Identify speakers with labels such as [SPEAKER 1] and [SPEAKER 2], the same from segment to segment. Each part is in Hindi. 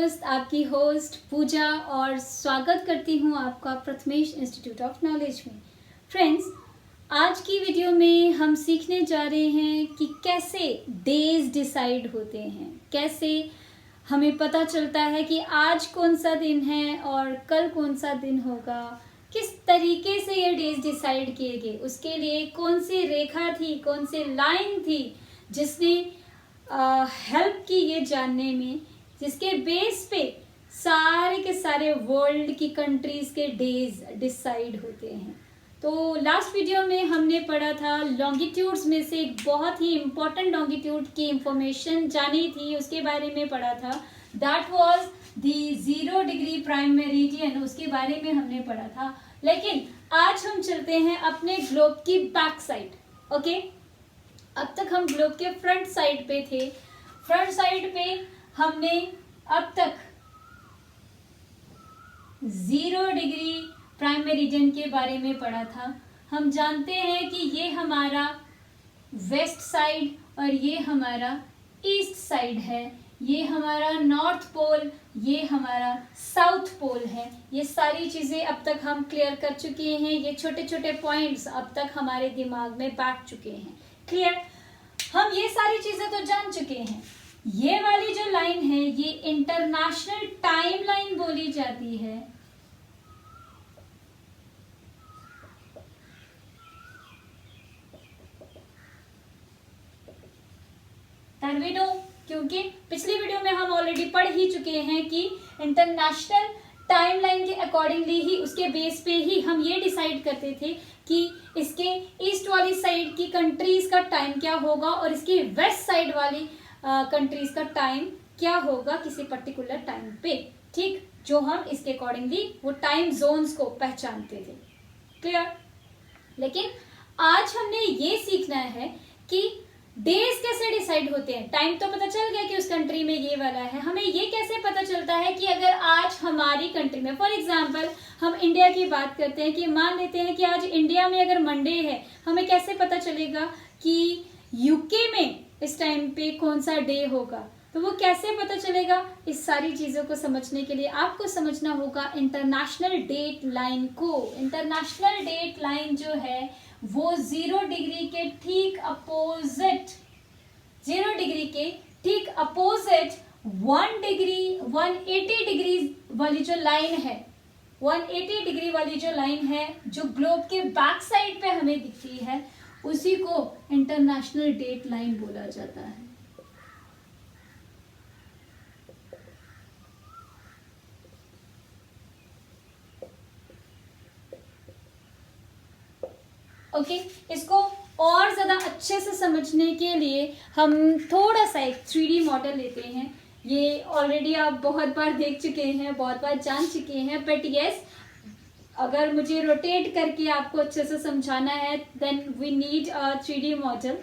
[SPEAKER 1] दोस्त, आपकी होस्ट पूजा, और स्वागत करती हूँ आपका प्रथमेश इंस्टीट्यूट ऑफ नॉलेज में। फ्रेंड्स, आज की वीडियो में हम सीखने जा रहे हैं कि कैसे डेज डिसाइड होते हैं, कैसे हमें पता चलता है कि आज कौन सा दिन है और कल कौन सा दिन होगा, किस तरीके से ये डेज डिसाइड किए गए, उसके लिए कौन सी रेखा थी, कौन सी लाइन थी जिसने हेल्प की ये जानने में, जिसके बेस पे सारे के सारे वर्ल्ड की कंट्रीज के डेज डिसाइड होते हैं। तो लास्ट वीडियो में हमने पढ़ा था लॉन्गिट्यूड्स में से एक बहुत ही इम्पोर्टेंट लॉन्गिट्यूड की इंफॉर्मेशन जानी थी, उसके बारे में पढ़ा था। That was the 0 degree prime meridian, उसके बारे में हमने पढ़ा था। लेकिन आज हम चलते हैं अपने ग्लोब की बैक साइड। ओके, अब तक हम ग्लोब के फ्रंट साइड पे थे। फ्रंट साइड पे हमने अब तक 0 डिग्री प्राइम मेरिडियन के बारे में पढ़ा था। हम जानते हैं कि ये हमारा वेस्ट साइड और ये हमारा ईस्ट साइड है, ये हमारा नॉर्थ पोल, ये हमारा साउथ पोल है। ये सारी चीज़ें अब तक हम क्लियर कर चुके हैं। ये छोटे छोटे पॉइंट्स अब तक हमारे दिमाग में बैठ चुके हैं। क्लियर, हम ये सारी चीज़ें तो जान चुके हैं। ये वाली जो लाइन है ये इंटरनेशनल टाइम लाइन बोली जाती है। नो, क्योंकि पिछली वीडियो में हम ऑलरेडी पढ़ ही चुके हैं कि इंटरनेशनल टाइम लाइन के अकॉर्डिंगली ही, उसके बेस पे ही हम ये डिसाइड करते थे कि इसके ईस्ट वाली साइड की कंट्रीज का टाइम क्या होगा और इसकी वेस्ट साइड वाली कंट्रीज का टाइम क्या होगा किसी पर्टिकुलर टाइम पे। ठीक, जो हम इसके अकॉर्डिंगली वो टाइम जोन्स को पहचानते थे। क्लियर, लेकिन आज हमने ये सीखना है कि डेज कैसे डिसाइड होते हैं। टाइम तो पता चल गया कि उस कंट्री में ये वाला है, हमें ये कैसे पता चलता है कि अगर आज हमारी कंट्री में, फॉर एग्जांपल हम इंडिया की बात करते हैं कि मान लेते हैं कि आज इंडिया में अगर मंडे है, हमें कैसे पता चलेगा कि यूके में इस टाइम पे कौन सा डे होगा, तो वो कैसे पता चलेगा। इस सारी चीज़ों को समझने के लिए आपको समझना होगा इंटरनेशनल डेट लाइन को। इंटरनेशनल डेट लाइन जो है वो 0 डिग्री के ठीक अपोजिट, 0 डिग्री के ठीक अपोजिट 180 डिग्री वाली जो लाइन है, 180 डिग्री वाली जो लाइन है जो ग्लोब के बैक साइड पे हमें दिखती है, उसी को इंटरनेशनल डेट लाइन बोला जाता है। ओके, इसको और ज़्यादा अच्छे से समझने के लिए हम थोड़ा सा एक 3D मॉडल लेते हैं। ये ऑलरेडी आप बहुत बार देख चुके हैं, बहुत बार जान चुके हैं, बट यस, अगर मुझे रोटेट करके आपको अच्छे से समझाना है then we need a 3D model.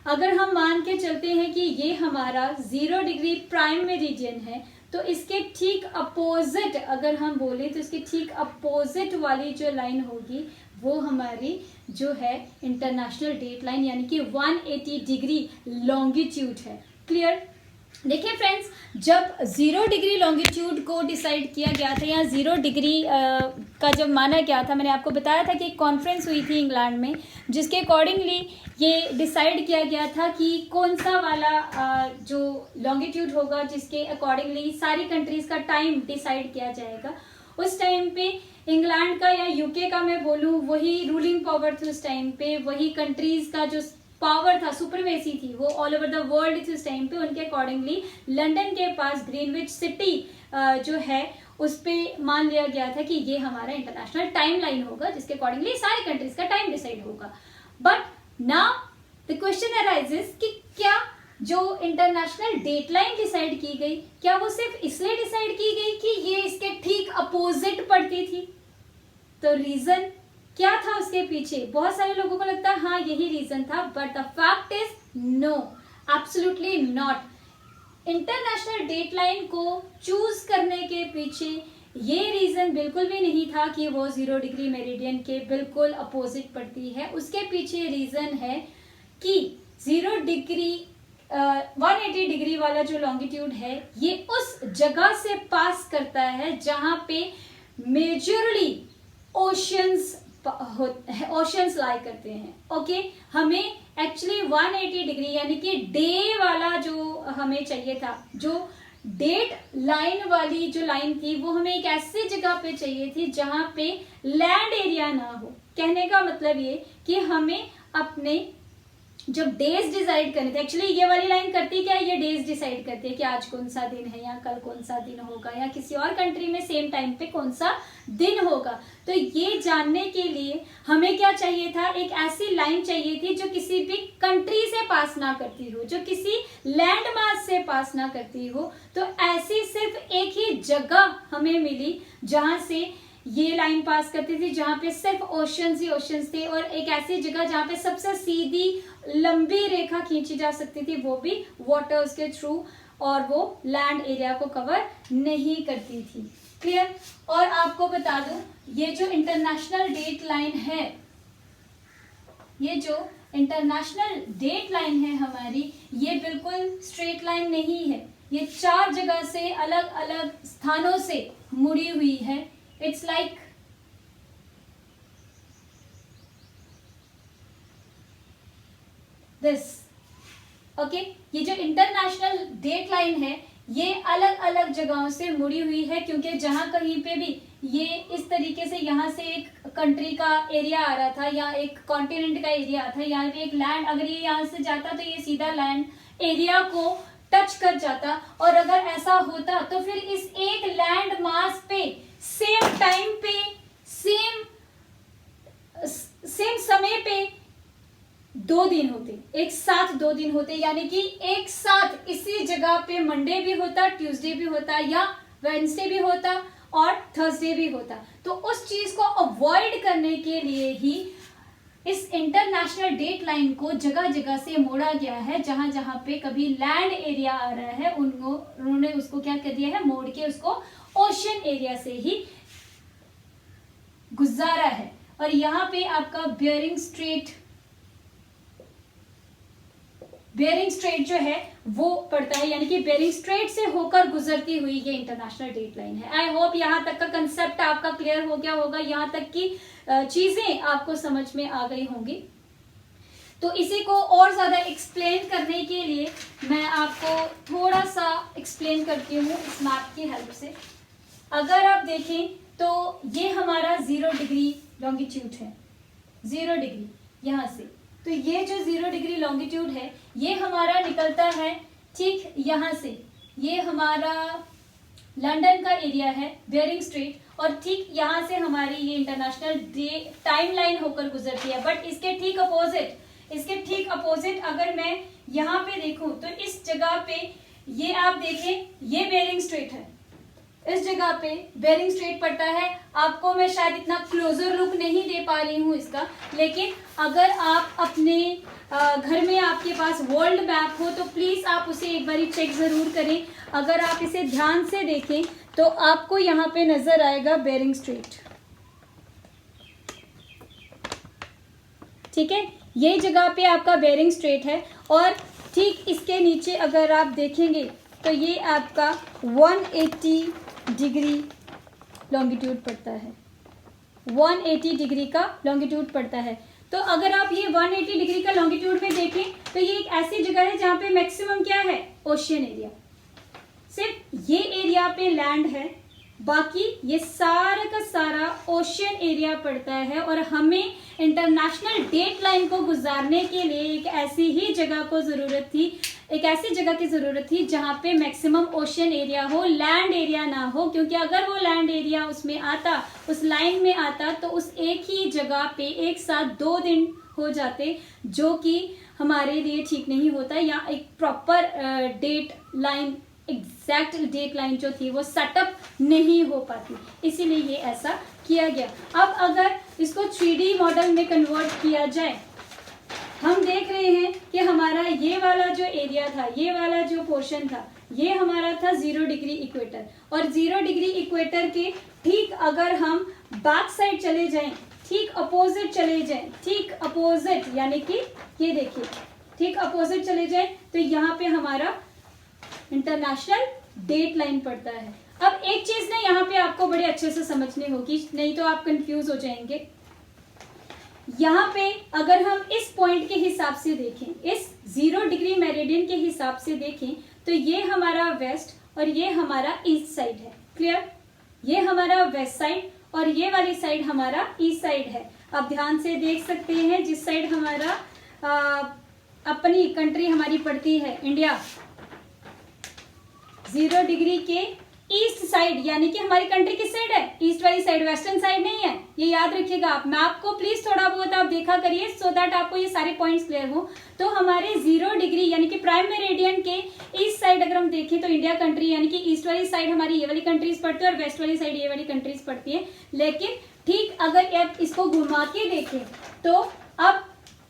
[SPEAKER 1] अगर हम मान के चलते हैं कि ये हमारा 0 डिग्री प्राइम मेरिडियन है, तो इसके ठीक अपोजिट अगर हम बोलें तो इसके ठीक अपोजिट वाली जो लाइन होगी वो हमारी जो है इंटरनेशनल डेट लाइन, यानी कि 180 डिग्री लॉन्गिट्यूड है। क्लियर, देखिए फ्रेंड्स, जब 0 डिग्री लॉन्गिट्यूड को डिसाइड किया गया था या 0 डिग्री का जब माना गया था, मैंने आपको बताया था कि एक कॉन्फ्रेंस हुई थी इंग्लैंड में, जिसके अकॉर्डिंगली ये डिसाइड किया गया था कि कौन सा वाला जो लॉन्गिट्यूड होगा जिसके अकॉर्डिंगली सारी कंट्रीज़ का टाइम डिसाइड किया जाएगा। उस टाइम पे इंग्लैंड का या यूके का मैं बोलूँ, वही रूलिंग पावर थी उस टाइम पे, वही कंट्रीज़ का जो पावर था, सुपरमेसी थी, वो ऑल ओवर द वर्ल्ड थी उस टाइम पे। उनके अकॉर्डिंगली लंदन के पास ग्रीनविच सिटी जो है उस पर मान लिया गया था कि ये हमारा इंटरनेशनल टाइम लाइन होगा जिसके अकॉर्डिंगली सारी कंट्रीज का टाइम डिसाइड होगा। But now the question arises कि क्या जो इंटरनेशनल डेटलाइन डिसाइड की गई, क्या वो सिर्फ इसलिए डिसाइड की गई कि ये इसके ठीक अपोजिट पड़ती थी? तो रीजन क्या था उसके पीछे? बहुत सारे लोगों को लगता है हाँ यही रीजन था, but the fact is no, absolutely not. International dateline को चूज करने के पीछे ये रीजन बिल्कुल भी नहीं था कि वो 0 डिग्री मेरिडियन के बिल्कुल अपोजिट पड़ती है। उसके पीछे रीजन है कि 0 डिग्री 180 डिग्री वाला जो लॉन्गिट्यूड है ये उस जगह से पास करता है जहां पे मेजरली ओशंस लाई करते हैं। ओके, हमें एक्चुअली 180 डिग्री यानी कि डे वाला जो हमें चाहिए था, जो डेट लाइन वाली जो लाइन थी वो हमें एक ऐसी जगह पे चाहिए थी जहां पे लैंड एरिया ना हो। कहने का मतलब ये कि हमें अपने जब डेज डिसाइड करने थे, एक्चुअली ये वाली लाइन करती क्या है, ये डेज डिसाइड करती है कि आज कौन सा दिन है या कल कौन सा दिन होगा या किसी और कंट्री में सेम टाइम पे कौन सा दिन होगा। तो ये जानने के लिए हमें क्या चाहिए था, एक ऐसी लाइन चाहिए थी जो किसी भी कंट्री से पास ना करती हो, जो किसी लैंड मास से पास ना करती हो। तो ऐसी सिर्फ एक ही जगह हमें मिली जहां से ये लाइन पास करती थी, जहां पे सिर्फ ओशंस ही ओशंस थे, और एक ऐसी जगह जहां पे सबसे सीधी लंबी रेखा खींची जा सकती थी, वो भी वाटर्स के थ्रू, और वो लैंड एरिया को कवर नहीं करती थी। क्लियर? और आपको बता दूं, ये जो इंटरनेशनल डेट लाइन है, ये जो इंटरनेशनल डेट लाइन है हमारी, ये बिल्कुल स्ट्रेट लाइन नहीं है, ये 4 जगह से अलग अलग स्थानों से मुड़ी हुई है। It's like this. Okay? ये जो इंटरनेशनल डेट लाइन है ये अलग अलग जगहों से मुड़ी हुई है, क्योंकि जहां कहीं पे भी ये इस तरीके से यहाँ से एक कंट्री का एरिया आ रहा था या एक कॉन्टिनेंट का एरिया था, यहाँ पे एक लैंड, अगर ये यहाँ से जाता तो ये सीधा लैंड एरिया को टच कर जाता, और अगर ऐसा होता तो फिर इस एक लैंड मास पे सेम टाइम पे सेम समय पे 2 दिन होते, एक साथ 2 दिन होते, यानी कि एक साथ इसी जगह पे मंडे भी होता, ट्यूसडे भी होता, या वेडनेसडे भी होता और थर्सडे भी होता। तो उस चीज को अवॉइड करने के लिए ही इस इंटरनेशनल डेट लाइन को जगह जगह से मोड़ा गया है। जहां जहां पे कभी लैंड एरिया आ रहा है उन्होंने उसको क्या कर दिया है, मोड़ के उसको ओशन एरिया से ही गुजारा है। और यहाँ पे आपका बेरिंग स्ट्रेट जो है वो पड़ता है, यानी कि बेरिंग स्ट्रेट से होकर गुजरती हुई ये इंटरनेशनल डेट लाइन है। आई होप यहाँ तक का कंसेप्ट आपका क्लियर हो गया होगा, यहाँ तक की चीजें आपको समझ में आ गई होंगी। तो इसी को और ज्यादा एक्सप्लेन करने के लिए मैं आपको थोड़ा सा एक्सप्लेन करती हूँ इस मैप की हेल्प से। अगर आप देखें तो ये हमारा 0 डिग्री लॉन्गिट्यूड है, 0 डिग्री यहाँ से, तो ये जो 0 डिग्री लॉन्गिट्यूड है ये हमारा निकलता है ठीक यहाँ से, ये हमारा लंदन का एरिया है बेरिंग स्ट्रेट, और ठीक यहाँ से हमारी ये इंटरनेशनल टाइम लाइन होकर गुजरती है। बट इसके ठीक अपोजिट अगर मैं यहाँ पे देखूं तो इस जगह पे ये आप देखें, ये बेरिंग स्ट्रेट है, इस जगह पे बेरिंग स्ट्रेट पड़ता है। आपको मैं शायद इतना क्लोजर लुक नहीं दे पा रही हूँ इसका, लेकिन अगर आप अपने घर में आपके पास वर्ल्ड मैप हो तो प्लीज आप उसे एक बार चेक जरूर करें। अगर आप इसे ध्यान से देखें तो आपको यहाँ पे नजर आएगा बेरिंग स्ट्रेट, ठीक है, ये जगह पे आपका बेरिंग स्ट्रेट है। और ठीक इसके नीचे अगर आप देखेंगे तो ये आपका 180 डिग्री लॉन्गिट्यूड पड़ता है, 180 डिग्री का लॉन्गिट्यूड पड़ता है। तो अगर आप ये 180 डिग्री का लॉन्गिट्यूड में देखें तो ये एक ऐसी जगह है जहां पे मैक्सिमम क्या है, ओशियन एरिया, सिर्फ ये एरिया पे लैंड है, बाकी ये सारा का सारा ओशियन एरिया पड़ता है। और हमें इंटरनेशनल डेट लाइन को गुजारने के लिए एक ऐसी ही जगह को जरूरत थी, एक ऐसी जगह की जरूरत थी जहां पे मैक्सिमम ओशियन एरिया हो, लैंड एरिया ना हो, क्योंकि अगर वो लैंड एरिया उसमें आता, उस लाइन में आता, तो उस एक ही जगह पे एक साथ 2 दिन हो जाते, जो कि हमारे लिए ठीक नहीं होता, या एक proper date line, exact date line जो थी वो सेटअप नहीं हो पाती, इसीलिए ये ऐसा किया गया। अब अगर इसको 3D मॉडल में कन्वर्ट किया जाए, हम देख रहे हैं कि हमारा ये वाला जो एरिया था, ये वाला जो पोर्शन था, ये हमारा था 0 डिग्री इक्वेटर, और 0 डिग्री इक्वेटर के ठीक अगर हम बैक साइड चले जाएं, ठीक अपोजिट चले जाएं, ठीक अपोजिट, यानी कि ये देखिए ठीक अपोजिट चले जाए तो यहाँ पे हमारा इंटरनेशनल डेट लाइन पड़ता है। अब एक चीज ना यहाँ पे आपको बड़े अच्छे से समझनी होगी, नहीं तो आप कंफ्यूज हो जाएंगे। यहाँ पे अगर हम इस पॉइंट के हिसाब से देखें, इस 0 डिग्री मेरिडियन के हिसाब से देखें, तो ये हमारा वेस्ट और ये हमारा ईस्ट साइड है। क्लियर? ये हमारा वेस्ट साइड और ये वाली साइड हमारा ईस्ट साइड है। आप ध्यान से देख सकते हैं, जिस साइड हमारा अपनी कंट्री हमारी पड़ती है इंडिया, 0 डिग्री के ईस्ट साइड, यानी कि हमारी कंट्री किस साइड है? ईस्ट वाली साइड, वेस्टर्न साइड नहीं है। ये याद रखिएगा आप। मैप को प्लीज थोड़ा बहुत आप देखा करिए सो दैट आपको ये सारे पॉइंट्स क्लियर हो। तो हमारे 0 डिग्री यानी कि प्राइम मेरिडियन के ईस्ट साइड अगर हम देखें तो इंडिया कंट्री, यानी कि ईस्ट वाली साइड हमारी ये वाली कंट्रीज पड़ती है और वेस्ट वाली साइड ये वाली कंट्रीज पड़ती है। लेकिन ठीक अगर आप इसको घुमा के देखें तो अब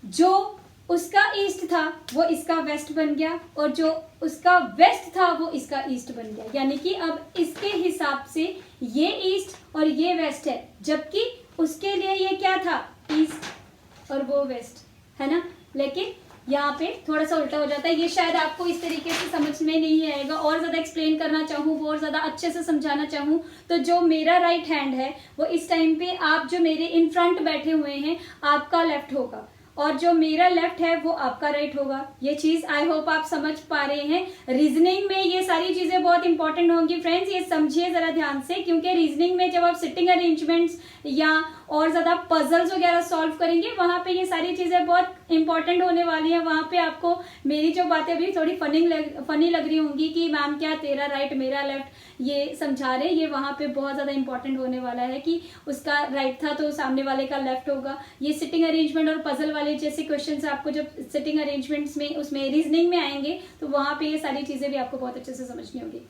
[SPEAKER 1] जो उसका ईस्ट था वो इसका वेस्ट बन गया और जो उसका वेस्ट था वो इसका ईस्ट बन गया, यानी कि अब इसके हिसाब से ये ईस्ट और ये वेस्ट है, जबकि उसके लिए ये क्या था? ईस्ट और वो वेस्ट है ना। लेकिन यहाँ पे थोड़ा सा उल्टा हो जाता है। ये शायद आपको इस तरीके से समझ में नहीं आएगा। और ज्यादा एक्सप्लेन करना चाहूँ, वो और ज्यादा अच्छे से समझाना चाहूँ तो जो मेरा राइट हैंड है वो इस टाइम पे आप जो मेरे इन फ्रंट बैठे हुए हैं आपका लेफ्ट होगा और जो मेरा लेफ्ट है वो आपका राइट होगा। ये चीज आई होप आप समझ पा रहे हैं। रीजनिंग में ये सारी चीजें बहुत इंपॉर्टेंट होंगी फ्रेंड्स, ये समझिए जरा ध्यान से, क्योंकि रीजनिंग में जब आप सिटिंग अरेंजमेंट्स या और ज्यादा पजल्स वगैरह सॉल्व करेंगे वहां पे ये सारी चीजें बहुत इंपॉर्टेंट होने वाली है। वहां पे आपको मेरी जो बातें भी थोड़ी फनी लग रही होंगी कि मैम क्या तेरा राइट मेरा लेफ्ट ये समझा रहे, ये वहां पे बहुत ज्यादा इंपॉर्टेंट होने वाला है कि उसका राइट था तो सामने वाले का लेफ्ट होगा। ये सिटिंग अरेंजमेंट और पजल वाले जैसे क्वेश्चंस आपको जब सिटिंग अरेंजमेंट्स में उसमें रीजनिंग में आएंगे तो वहां पे ये सारी चीजें भी आपको बहुत अच्छे से समझनी होगी।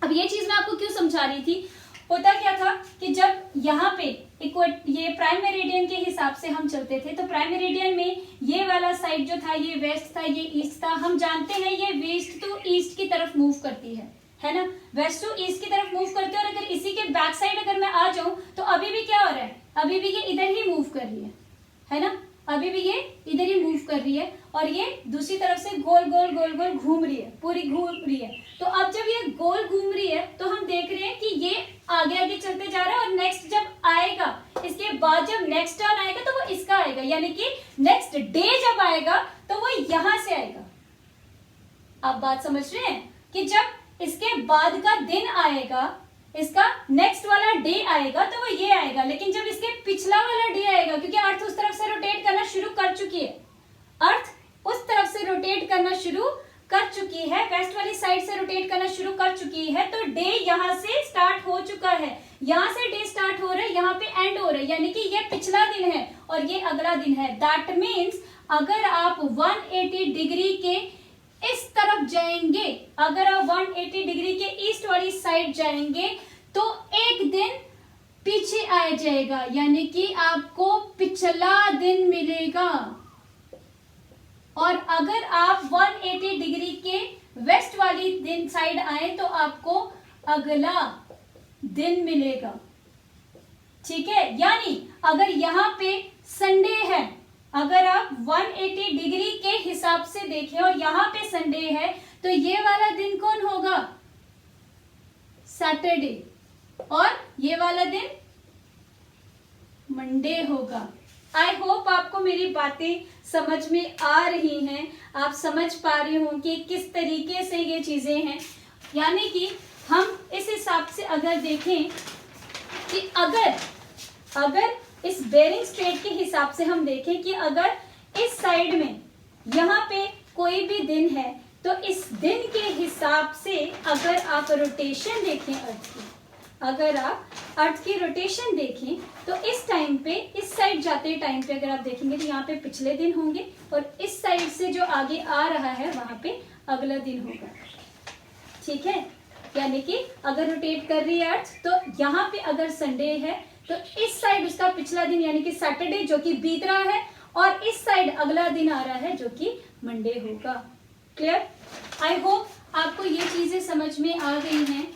[SPEAKER 1] अब ये चीज मैं आपको क्यों समझा रही थी, होता क्या था कि जब यहाँ पे ये प्राइम मेरिडियन के हिसाब से हम चलते थे तो प्राइम मेरिडियन में ये वाला साइड जो था ये वेस्ट था, ये ईस्ट था। हम जानते हैं ये वेस्ट टू ईस्ट की तरफ मूव करती है ना, वेस्ट टू ईस्ट की तरफ मूव करते हैं। और अगर इसी के बैक साइड अगर मैं आ जाऊं तो अभी भी क्या हो रहा है, अभी भी ये इधर ही मूव कर रही है ना, अभी भी ये इधर ही मूव कर रही है और ये दूसरी तरफ से गोल गोल गोल गोल घूम रही है, पूरी घूम रही है। तो अब जब ये गोल घूम रही है तो हम देख रहे हैं कि ये आगे आगे चलते जा रहा है और नेक्स्ट जब आएगा, इसके बाद जब नेक्स्ट टर्न आएगा तो वो इसका आएगा, यानी कि नेक्स्ट डे जब आएगा तो वो यहां से आएगा। आप बात समझ रहे हैं कि जब इसके बाद का दिन आएगा, इसका नेक्स्ट वाला डे आएगा तो वो ये आएगा, लेकिन जब इसके पिछला वाला डे आएगा, क्योंकि अर्थ उस तरफ से रोटेट करना शुरू कर चुकी है, अर्थ उस तरफ से रोटेट करना शुरू कर चुकी है, वेस्ट वाली साइड से रोटेट करना शुरू कर चुकी है, तो डे यहां से स्टार्ट हो चुका है, यहां से डे स्टार्ट हो रहा है, यहाँ पे एंड हो रहा है, यानी कि ये पिछला दिन है और ये अगला दिन है। दैट मीन्स अगर आप 180 डिग्री के इस तरफ जाएंगे, अगर आप 180 डिग्री के ईस्ट वाली साइड जाएंगे तो एक दिन पीछे आ जाएगा, यानी कि आपको पिछला दिन मिलेगा। और अगर आप 180 डिग्री के वेस्ट वाली दिन साइड आए तो आपको अगला दिन मिलेगा। ठीक है, यानी अगर यहाँ पे संडे है, अगर आप 180 डिग्री के हिसाब से देखें और यहाँ पे संडे है तो ये वाला दिन कौन होगा, सैटरडे, और ये वाला दिन मंडे होगा। आई होप आपको मेरी बातें समझ में आ रही हैं, आप समझ पा रहे हो कि किस तरीके से ये चीजें हैं। यानी कि हम इस हिसाब से अगर देखें कि अगर इस बेरिंग स्ट्रेट के हिसाब से हम देखें कि अगर इस साइड में यहाँ पे कोई भी दिन है तो इस दिन के हिसाब से अगर आप रोटेशन देखें अर्थ की, अगर आप अर्थ की रोटेशन देखें तो इस टाइम पे इस साइड जाते टाइम पे अगर आप देखेंगे तो यहाँ पे पिछले दिन होंगे और इस साइड से जो आगे आ रहा है वहां पे अगला दिन होगा। ठीक है, यानी कि अगर रोटेट कर रही है अर्थ तो यहाँ पे अगर संडे है तो इस साइड उसका पिछला दिन यानी कि सैटरडे जो कि बीत रहा है और इस साइड अगला दिन आ रहा है जो कि मंडे होगा। क्लियर? आई होप आपको ये चीजें समझ में आ गई हैं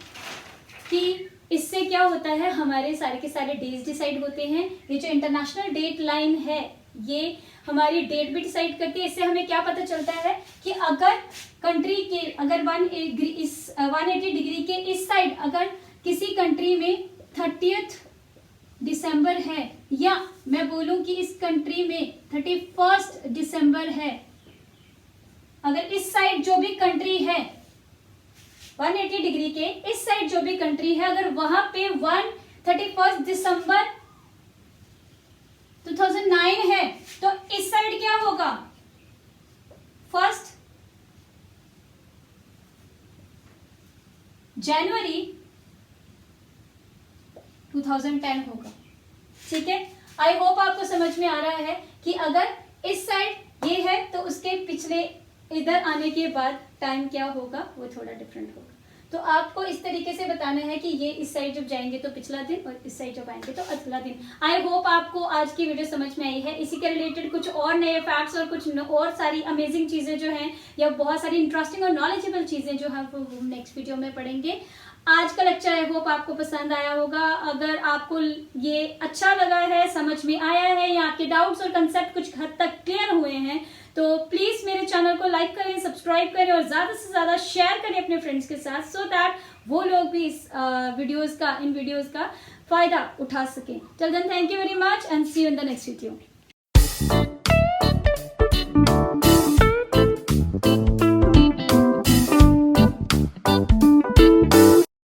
[SPEAKER 1] कि इससे क्या होता है, हमारे सारे के सारे डेज डिसाइड होते हैं। ये जो इंटरनेशनल डेट लाइन है ये हमारी डेट भी डिसाइड करती है। इससे हमें क्या पता चलता है कि अगर कंट्री के अगर 180 डिग्री के इस साइड अगर किसी कंट्री में 30 दिसंबर है, या मैं बोलूं कि इस कंट्री में 31 दिसंबर है, अगर इस साइड जो भी कंट्री है 180 डिग्री के इस साइड जो भी कंट्री है, अगर वहां पे 31 दिसंबर 2009 है, तो इस साइड क्या होगा? 1 जनवरी 2010 होगा। ठीक है, आई होप आपको समझ में आ रहा है कि अगर इस साइड ये है तो उसके पिछले इधर आने के बाद टाइम क्या होगा, वो थोड़ा डिफरेंट होगा। तो आपको इस तरीके से बताना है कि ये इस साइड जब जाएंगे तो पिछला दिन और इस साइड जब आएंगे तो अगला दिन। आई होप आपको आज की वीडियो समझ में आई है। इसी के रिलेटेड कुछ और नए फैक्ट्स और कुछ और सारी अमेजिंग चीजें जो हैं, या बहुत सारी इंटरेस्टिंग और नॉलेजेबल चीजें जो हैं वो नेक्स्ट वीडियो में पढ़ेंगे। आज का लेक्चर आई होप आपको पसंद आया होगा। अगर आपको ये अच्छा लगा है, समझ में आया है, या आपके डाउट्स और कंसेप्ट कुछ हद तक क्लियर हुए हैं, तो प्लीज मेरे चैनल को लाइक करें, सब्सक्राइब करें और ज्यादा से ज्यादा शेयर करें अपने फ्रेंड्स के साथ, सो दैट वो लोग भी इस इन वीडियोस का फायदा उठा सकें। Till then, thank you very much and see you in the next video.